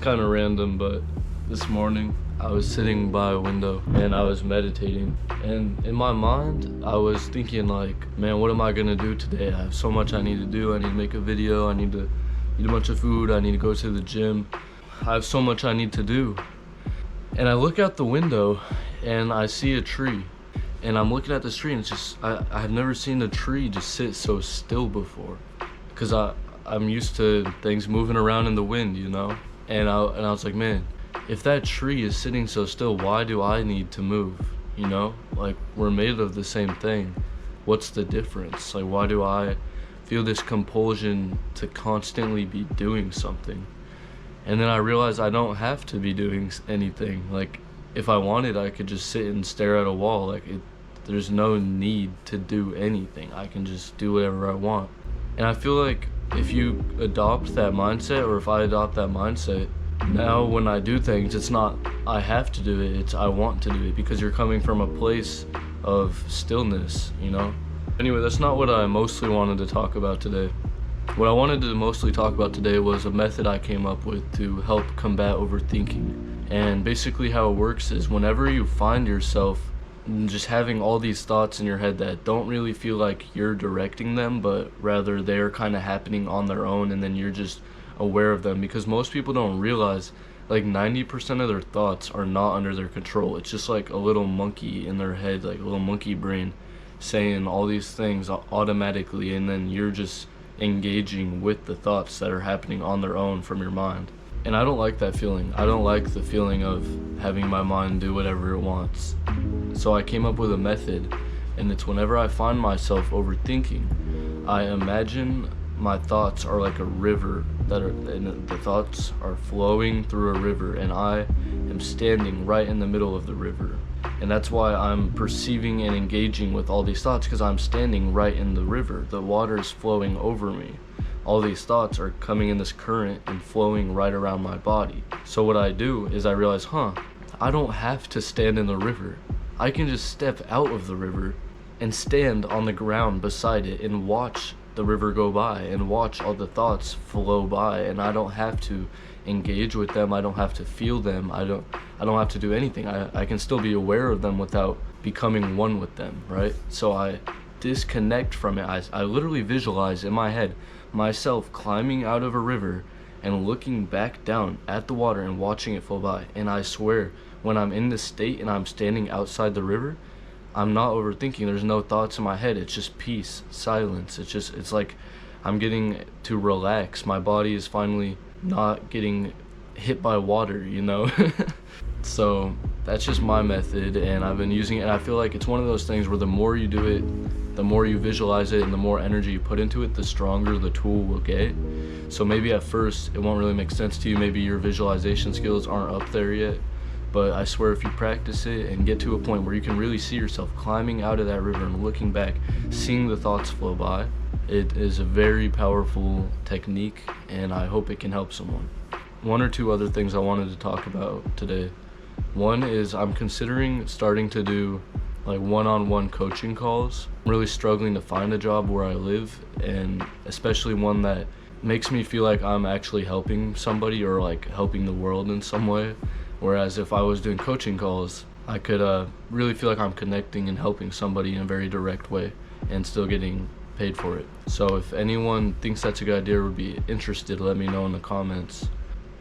kind of random, but this morning I was sitting by a window and I was meditating, and in my mind I was thinking like, man, what am I gonna do today? I have so much I need to do. I need to make a video, I need to eat a bunch of food, I need to go to the gym. I have so much I need to do. And I look out the window and I see a tree, and I'm looking at this tree, and it's just, I've never seen a tree just sit so still before, because I'm used to things moving around in the wind, you know? And I was like, man, if that tree is sitting so still, why do I need to move, you know? Like, we're made of the same thing. What's the difference? Like, why do I feel this compulsion to constantly be doing something? And then I realized I don't have to be doing anything. Like, if I wanted, I could just sit and stare at a wall. Like, there's no need to do anything. I can just do whatever I want. And I feel like if you adopt that mindset, or if I adopt that mindset, now when I do things, it's not I have to do it, it's I want to do it, because you're coming from a place of stillness, you know? Anyway, that's not what I mostly wanted to talk about today. What I wanted to mostly talk about today was a method I came up with to help combat overthinking. And basically how it works is, whenever you find yourself just having all these thoughts in your head that don't really feel like you're directing them, but rather they're kind of happening on their own, and then you're just aware of them, because most people don't realize like 90% of their thoughts are not under their control. It's just like a little monkey in their head, like a little monkey brain saying all these things automatically, and then you're just engaging with the thoughts that are happening on their own from your mind. And I don't like that feeling. I don't like the feeling of having my mind do whatever it wants. So I came up with a method, and it's whenever I find myself overthinking, I imagine my thoughts are like a river, and the thoughts are flowing through a river, and I am standing right in the middle of the river. And that's why I'm perceiving and engaging with all these thoughts, because I'm standing right in the river. The water is flowing over me. All these thoughts are coming in this current and flowing right around my body. So what I do is I realize, I don't have to stand in the river. I can just step out of the river and stand on the ground beside it and watch the river go by and watch all the thoughts flow by, and I don't have to engage with them. I don't have to feel them. I don't have to do anything. I can still be aware of them without becoming one with them, right? So I disconnect from it. I literally visualize in my head myself climbing out of a river and looking back down at the water and watching it flow by. And I swear, when I'm in this state and I'm standing outside the river, I'm not overthinking. There's no thoughts in my head. It's just peace, silence. It's like I'm getting to relax. My body is finally not getting hit by water, you know? So that's just my method, and I've been using it, and I feel like it's one of those things where the more you do it, the more you visualize it, and the more energy you put into it, the stronger the tool will get. So maybe at first it won't really make sense to you. Maybe your visualization skills aren't up there yet. But I swear, if you practice it and get to a point where you can really see yourself climbing out of that river and looking back, seeing the thoughts flow by, it is a very powerful technique, and I hope it can help someone. One or two other things I wanted to talk about today. One is I'm considering starting to do like one-on-one coaching calls. I'm really struggling to find a job where I live, and especially one that makes me feel like I'm actually helping somebody or like helping the world in some way. Whereas if I was doing coaching calls, I could really feel like I'm connecting and helping somebody in a very direct way and still getting paid for it. So if anyone thinks that's a good idea or would be interested, let me know in the comments.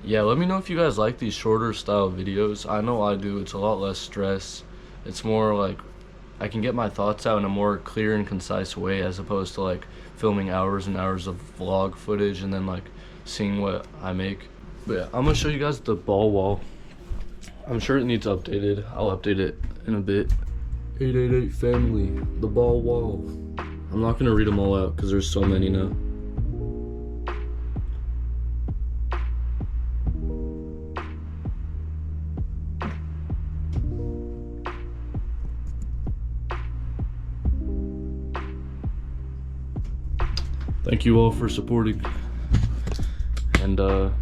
Yeah, let me know if you guys like these shorter style videos. I know I do. It's a lot less stress. It's more like I can get my thoughts out in a more clear and concise way, as opposed to like filming hours and hours of vlog footage and then like seeing what I make. But yeah, I'm gonna show you guys the ball wall. I'm sure it needs updated. I'll update it in a bit. 888 family, the ball wall. I'm not gonna read them all out because there's so many now. Thank you all for supporting. And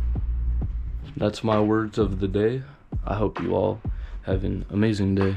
that's my words of the day. I hope you all have an amazing day.